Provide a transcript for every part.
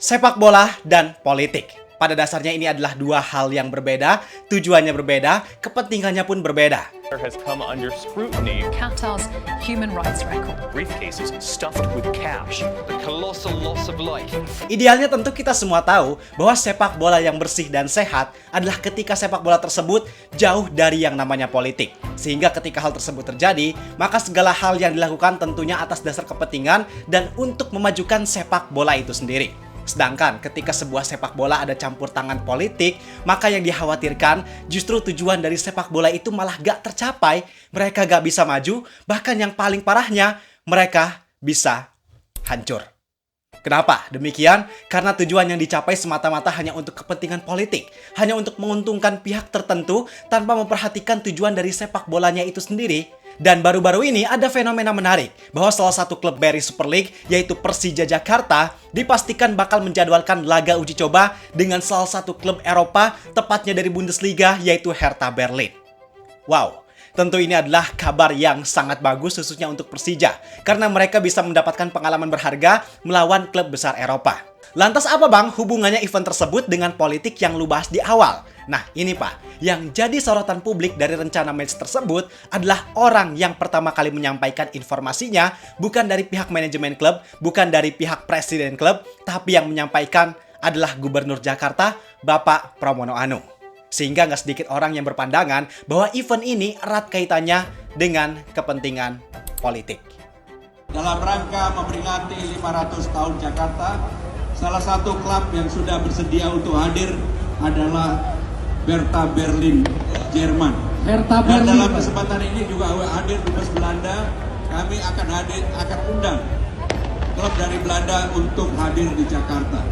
Sepak bola dan politik. Pada dasarnya ini adalah dua hal yang berbeda, tujuannya berbeda, kepentingannya pun berbeda. Has come under scrutiny. Qatar's human rights record. Briefcases stuffed with cash. The colossal loss of life. Idealnya tentu kita semua tahu bahwa sepak bola yang bersih dan sehat adalah ketika sepak bola tersebut jauh dari yang namanya politik. Sehingga ketika hal tersebut terjadi, maka segala hal yang dilakukan tentunya atas dasar kepentingan dan untuk memajukan sepak bola itu sendiri. Sedangkan ketika sebuah sepak bola ada campur tangan politik, maka yang dikhawatirkan justru tujuan dari sepak bola itu malah gak tercapai, mereka gak bisa maju, bahkan yang paling parahnya, mereka bisa hancur. Kenapa demikian? Karena tujuan yang dicapai semata-mata hanya untuk kepentingan politik, hanya untuk menguntungkan pihak tertentu tanpa memperhatikan tujuan dari sepak bolanya itu sendiri. Dan baru-baru ini ada fenomena menarik bahwa salah satu klub Beri Super League yaitu Persija Jakarta dipastikan bakal menjadwalkan laga uji coba dengan salah satu klub Eropa, tepatnya dari Bundesliga yaitu Hertha Berlin. Wow, tentu ini adalah kabar yang sangat bagus khususnya untuk Persija karena mereka bisa mendapatkan pengalaman berharga melawan klub besar Eropa. Lantas apa bang hubungannya event tersebut dengan politik yang lu bahas di awal? Nah ini pak, yang jadi sorotan publik dari rencana match tersebut adalah orang yang pertama kali menyampaikan informasinya bukan dari pihak manajemen klub, bukan dari pihak presiden klub, tapi yang menyampaikan adalah Gubernur Jakarta, Bapak Pramono Anung. Sehingga nggak sedikit orang yang berpandangan bahwa event ini erat kaitannya dengan kepentingan politik. Dalam rangka memperingati 500 tahun Jakarta, salah satu klub yang sudah bersedia untuk hadir adalah Hertha Berlin, Jerman. Hertha Dan Berlin. dalam kesempatan ini juga hadir Dubes Belanda. Kami akan undang klub dari Belanda untuk hadir di Jakarta.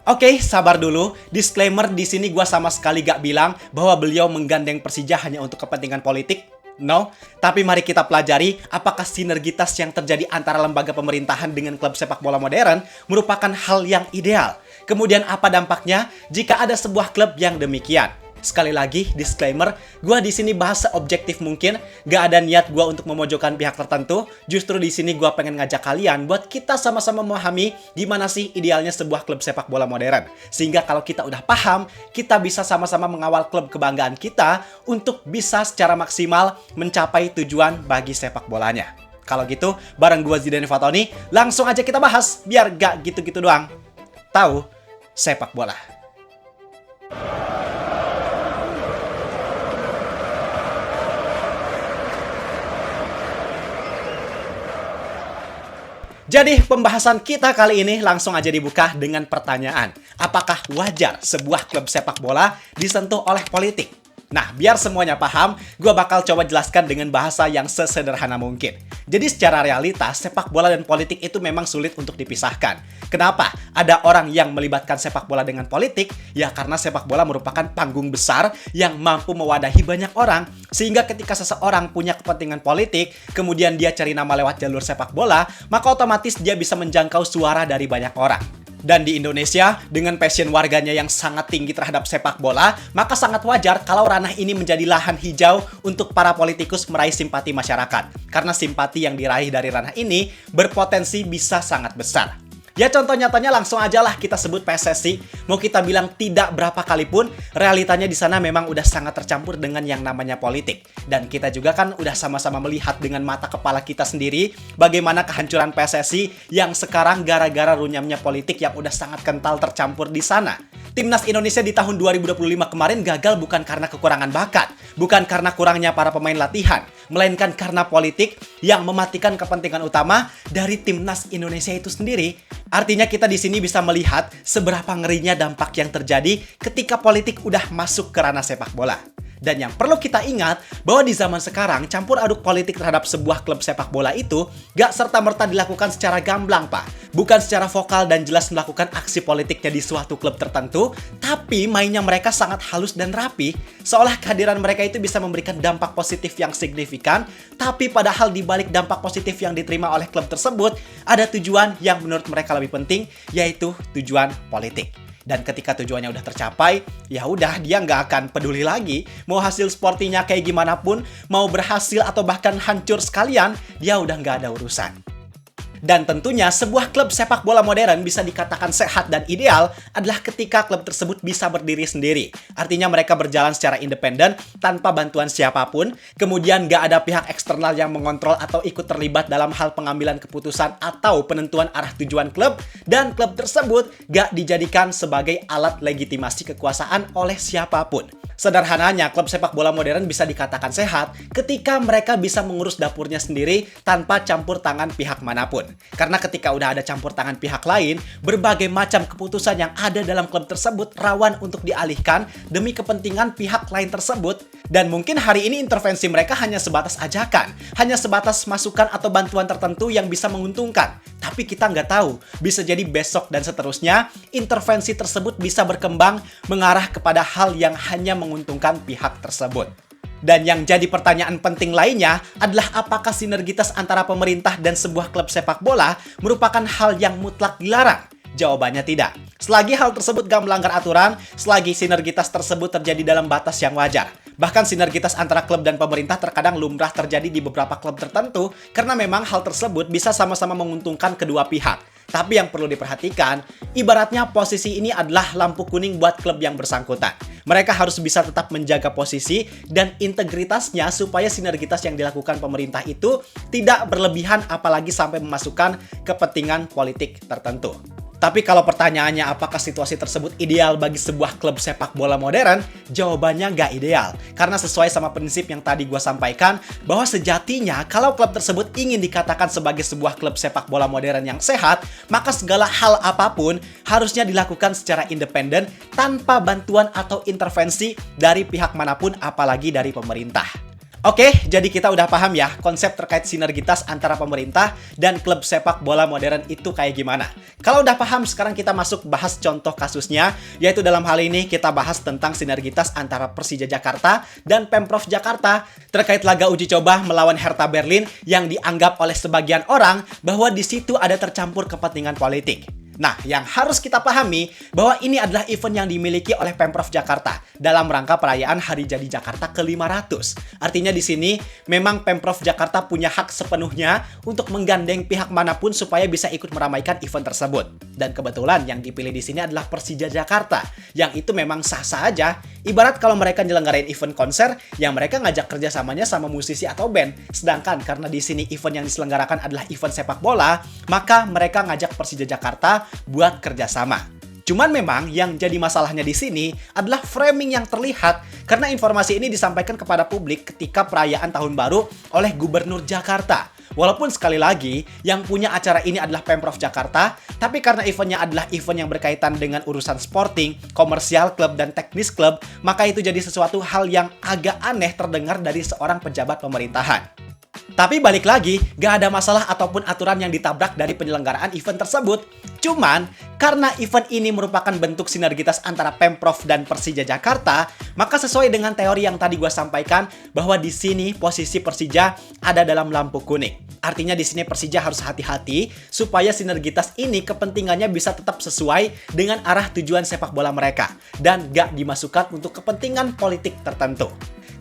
Oke, sabar dulu. Disclaimer di sini gua sama sekali gak bilang bahwa beliau menggandeng Persija hanya untuk kepentingan politik. No, tapi mari kita pelajari apakah sinergitas yang terjadi antara lembaga pemerintahan dengan klub sepak bola modern merupakan hal yang ideal. Kemudian apa dampaknya jika ada sebuah klub yang demikian? Sekali lagi, disclaimer, gua di sini bahas seobjektif mungkin, gak ada niat gua untuk memojokkan pihak tertentu. Justru di sini gua pengen ngajak kalian buat kita sama-sama memahami gimana sih idealnya sebuah klub sepak bola modern. Sehingga kalau kita udah paham, kita bisa sama-sama mengawal klub kebanggaan kita untuk bisa secara maksimal mencapai tujuan bagi sepak bolanya. Kalau gitu, bareng gua Zidane Fatoni, langsung aja kita bahas biar gak gitu-gitu doang. Tahu sepak bola. Jadi pembahasan kita kali ini langsung aja dibuka dengan pertanyaan. Apakah wajar sebuah klub sepak bola disentuh oleh politik? Nah, biar semuanya paham, gue bakal coba jelaskan dengan bahasa yang sesederhana mungkin. Jadi secara realitas, sepak bola dan politik itu memang sulit untuk dipisahkan. Kenapa? Ada orang yang melibatkan sepak bola dengan politik, ya karena sepak bola merupakan panggung besar yang mampu mewadahi banyak orang. Sehingga ketika seseorang punya kepentingan politik, kemudian dia cari nama lewat jalur sepak bola, maka otomatis dia bisa menjangkau suara dari banyak orang. Dan di Indonesia, dengan passion warganya yang sangat tinggi terhadap sepak bola, maka sangat wajar kalau ranah ini menjadi lahan hijau untuk para politikus meraih simpati masyarakat. Karena simpati yang diraih dari ranah ini berpotensi bisa sangat besar. Ya contoh nyatanya langsung aja lah kita sebut PSSI. Mau kita bilang tidak berapa kali pun, realitanya di sana memang udah sangat tercampur dengan yang namanya politik. Dan kita juga kan udah sama-sama melihat dengan mata kepala kita sendiri bagaimana kehancuran PSSI yang sekarang gara-gara runyamnya politik yang udah sangat kental tercampur di sana. Timnas Indonesia di tahun 2025 kemarin gagal bukan karena kekurangan bakat, bukan karena kurangnya para pemain latihan, melainkan karena politik yang mematikan kepentingan utama dari Timnas Indonesia itu sendiri. Artinya kita di sini bisa melihat seberapa ngerinya dampak yang terjadi ketika politik udah masuk ke ranah sepak bola. Dan yang perlu kita ingat bahwa di zaman sekarang campur aduk politik terhadap sebuah klub sepak bola itu gak serta-merta dilakukan secara gamblang pak. Bukan secara vokal dan jelas melakukan aksi politiknya di suatu klub tertentu, tapi mainnya mereka sangat halus dan rapi. Seolah kehadiran mereka itu bisa memberikan dampak positif yang signifikan, tapi padahal di balik dampak positif yang diterima oleh klub tersebut ada tujuan yang menurut mereka lebih penting, yaitu tujuan politik. Dan ketika tujuannya udah tercapai, ya udah dia nggak akan peduli lagi. Mau hasil sportinya kayak gimana pun, mau berhasil atau bahkan hancur sekalian, dia udah nggak ada urusan. Dan tentunya sebuah klub sepak bola modern bisa dikatakan sehat dan ideal adalah ketika klub tersebut bisa berdiri sendiri. Artinya mereka berjalan secara independen tanpa bantuan siapapun, kemudian gak ada pihak eksternal yang mengontrol atau ikut terlibat dalam hal pengambilan keputusan atau penentuan arah tujuan klub, dan klub tersebut gak dijadikan sebagai alat legitimasi kekuasaan oleh siapapun. Sederhananya, klub sepak bola modern bisa dikatakan sehat ketika mereka bisa mengurus dapurnya sendiri tanpa campur tangan pihak manapun. Karena ketika udah ada campur tangan pihak lain, berbagai macam keputusan yang ada dalam klub tersebut rawan untuk dialihkan demi kepentingan pihak lain tersebut. Dan mungkin hari ini intervensi mereka hanya sebatas ajakan, hanya sebatas masukan atau bantuan tertentu yang bisa menguntungkan. Tapi kita nggak tahu, bisa jadi besok dan seterusnya, intervensi tersebut bisa berkembang mengarah kepada hal yang hanya menguntungkan pihak tersebut. Dan yang jadi pertanyaan penting lainnya adalah apakah sinergitas antara pemerintah dan sebuah klub sepak bola merupakan hal yang mutlak dilarang? Jawabannya tidak. Selagi hal tersebut gak melanggar aturan, selagi sinergitas tersebut terjadi dalam batas yang wajar. Bahkan sinergitas antara klub dan pemerintah terkadang lumrah terjadi di beberapa klub tertentu karena memang hal tersebut bisa sama-sama menguntungkan kedua pihak. Tapi yang perlu diperhatikan, ibaratnya posisi ini adalah lampu kuning buat klub yang bersangkutan. Mereka harus bisa tetap menjaga posisi dan integritasnya supaya sinergitas yang dilakukan pemerintah itu tidak berlebihan apalagi sampai memasukkan kepentingan politik tertentu. Tapi kalau pertanyaannya apakah situasi tersebut ideal bagi sebuah klub sepak bola modern, jawabannya nggak ideal. Karena sesuai sama prinsip yang tadi gue sampaikan, bahwa sejatinya kalau klub tersebut ingin dikatakan sebagai sebuah klub sepak bola modern yang sehat, maka segala hal apapun harusnya dilakukan secara independen tanpa bantuan atau intervensi dari pihak manapun, apalagi dari pemerintah. Oke, jadi kita udah paham ya konsep terkait sinergitas antara pemerintah dan klub sepak bola modern itu kayak gimana. Kalau udah paham, sekarang kita masuk bahas contoh kasusnya, yaitu dalam hal ini kita bahas tentang sinergitas antara Persija Jakarta dan Pemprov Jakarta terkait laga uji coba melawan Hertha Berlin yang dianggap oleh sebagian orang bahwa di situ ada tercampur kepentingan politik. Nah, yang harus kita pahami bahwa ini adalah event yang dimiliki oleh Pemprov Jakarta dalam rangka perayaan Hari Jadi Jakarta ke-500. Artinya di sini memang Pemprov Jakarta punya hak sepenuhnya untuk menggandeng pihak manapun supaya bisa ikut meramaikan event tersebut. Dan kebetulan yang dipilih di sini adalah Persija Jakarta, yang itu memang sah-sah aja. Ibarat kalau mereka nyelenggarain event konser, yang mereka ngajak kerjasamanya sama musisi atau band. Sedangkan karena di sini event yang diselenggarakan adalah event sepak bola, maka mereka ngajak Persija Jakarta buat kerjasama. Cuman memang yang jadi masalahnya di sini adalah framing yang terlihat karena informasi ini disampaikan kepada publik ketika perayaan Tahun Baru oleh Gubernur Jakarta. Walaupun sekali lagi yang punya acara ini adalah Pemprov Jakarta, tapi karena eventnya adalah event yang berkaitan dengan urusan sporting, komersial klub dan teknis klub, maka itu jadi sesuatu hal yang agak aneh terdengar dari seorang pejabat pemerintahan. Tapi balik lagi, gak ada masalah ataupun aturan yang ditabrak dari penyelenggaraan event tersebut. Cuman, karena event ini merupakan bentuk sinergitas antara Pemprov dan Persija Jakarta, maka sesuai dengan teori yang tadi gue sampaikan, bahwa di sini posisi Persija ada dalam lampu kuning. Artinya di sini Persija harus hati-hati supaya sinergitas ini kepentingannya bisa tetap sesuai dengan arah tujuan sepak bola mereka dan gak dimasukkan untuk kepentingan politik tertentu.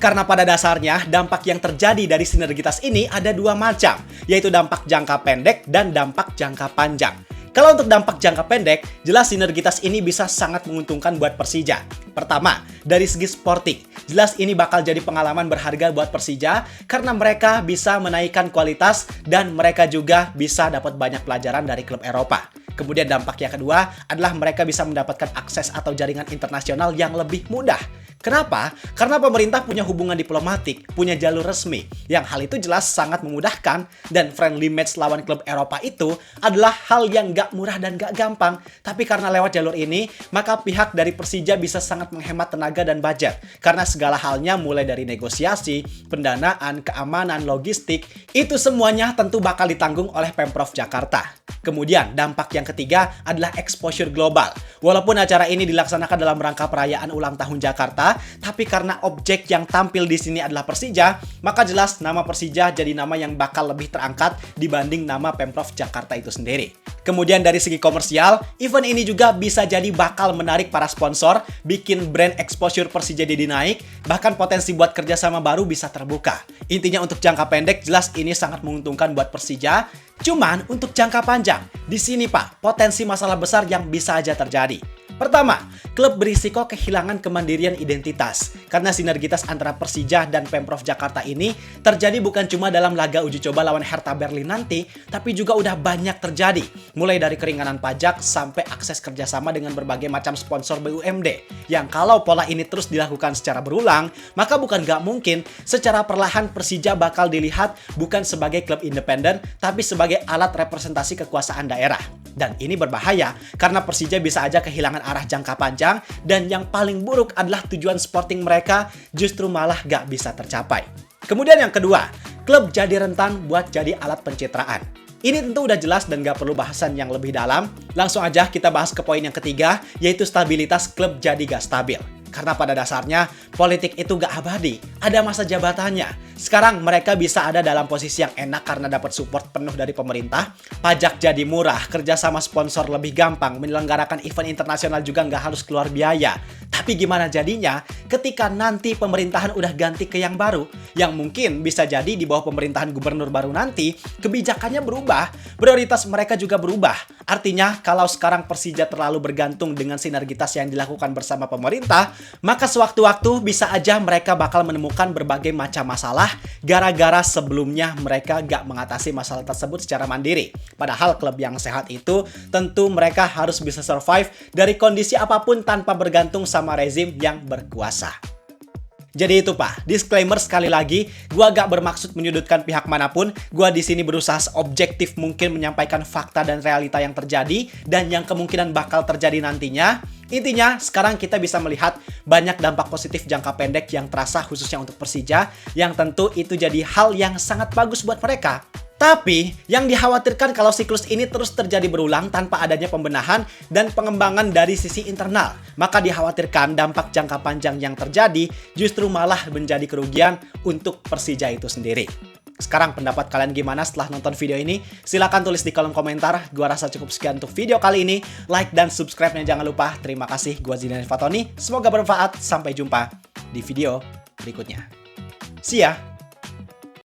Karena pada dasarnya dampak yang terjadi dari sinergitas ini ada dua macam, yaitu dampak jangka pendek dan dampak jangka panjang. Kalau untuk dampak jangka pendek, jelas sinergitas ini bisa sangat menguntungkan buat Persija. Pertama, dari segi sporting, jelas ini bakal jadi pengalaman berharga buat Persija karena mereka bisa menaikkan kualitas dan mereka juga bisa dapat banyak pelajaran dari klub Eropa. Kemudian dampak yang kedua adalah mereka bisa mendapatkan akses atau jaringan internasional yang lebih mudah. Kenapa? Karena pemerintah punya hubungan diplomatik, punya jalur resmi, yang hal itu jelas sangat memudahkan, dan friendly match lawan klub Eropa itu adalah hal yang gak murah dan gak gampang. Tapi karena lewat jalur ini, maka pihak dari Persija bisa sangat menghemat tenaga dan budget. Karena segala halnya mulai dari negosiasi, pendanaan, keamanan, logistik, itu semuanya tentu bakal ditanggung oleh Pemprov Jakarta. Kemudian, dampak yang ketiga adalah exposure global. Walaupun acara ini dilaksanakan dalam rangka perayaan ulang tahun Jakarta, tapi karena objek yang tampil di sini adalah Persija, maka jelas nama Persija jadi nama yang bakal lebih terangkat dibanding nama Pemprov Jakarta itu sendiri. Kemudian dari segi komersial, event ini juga bisa jadi bakal menarik para sponsor, bikin brand exposure Persija jadi naik, bahkan potensi buat kerjasama baru bisa terbuka. Intinya untuk jangka pendek jelas ini sangat menguntungkan buat Persija, cuman untuk jangka panjang, di sini Pak, potensi masalah besar yang bisa aja terjadi. Pertama, klub berisiko kehilangan kemandirian identitas karena sinergitas antara Persija dan Pemprov Jakarta ini terjadi bukan cuma dalam laga uji coba lawan Hertha Berlin nanti, tapi juga udah banyak terjadi, mulai dari keringanan pajak sampai akses kerjasama dengan berbagai macam sponsor BUMD, yang kalau pola ini terus dilakukan secara berulang, maka bukan nggak mungkin secara perlahan Persija bakal dilihat bukan sebagai klub independen, tapi sebagai alat representasi kekuasaan daerah. Dan ini berbahaya karena Persija bisa aja kehilangan arah jangka panjang, dan yang paling buruk adalah tujuan sporting mereka justru malah gak bisa tercapai. Kemudian yang kedua, klub jadi rentan buat jadi alat pencitraan. Ini tentu udah jelas dan gak perlu bahasan yang lebih dalam. Langsung aja kita bahas ke poin yang ketiga, yaitu stabilitas klub jadi gak stabil. Karena pada dasarnya, politik itu gak abadi, ada masa jabatannya. Sekarang mereka bisa ada dalam posisi yang enak karena dapat support penuh dari pemerintah, pajak jadi murah, kerjasama sponsor lebih gampang, menyelenggarakan event internasional juga nggak harus keluar biaya. Tapi gimana jadinya ketika nanti pemerintahan udah ganti ke yang baru, yang mungkin bisa jadi di bawah pemerintahan gubernur baru nanti, kebijakannya berubah, prioritas mereka juga berubah. Artinya, kalau sekarang Persija terlalu bergantung dengan sinergitas yang dilakukan bersama pemerintah, maka sewaktu-waktu bisa aja mereka bakal menemukan berbagai macam masalah gara-gara sebelumnya mereka gak mengatasi masalah tersebut secara mandiri. Padahal klub yang sehat itu tentu mereka harus bisa survive dari kondisi apapun tanpa bergantung sama rezim yang berkuasa. Jadi itu Pak, disclaimer sekali lagi, gua gak bermaksud menyudutkan pihak manapun, gua di sini berusaha seobjektif mungkin menyampaikan fakta dan realita yang terjadi dan yang kemungkinan bakal terjadi nantinya. Intinya, sekarang kita bisa melihat banyak dampak positif jangka pendek yang terasa khususnya untuk Persija, yang tentu itu jadi hal yang sangat bagus buat mereka. Tapi, yang dikhawatirkan kalau siklus ini terus terjadi berulang tanpa adanya pembenahan dan pengembangan dari sisi internal, maka dikhawatirkan dampak jangka panjang yang terjadi justru malah menjadi kerugian untuk Persija itu sendiri. Sekarang pendapat kalian gimana setelah nonton video ini? Silahkan tulis di kolom komentar. Gua rasa cukup sekian untuk video kali ini. Like dan subscribe-nya jangan lupa. Terima kasih, gua Zidan Fatoni. Semoga bermanfaat. Sampai jumpa di video berikutnya. See ya!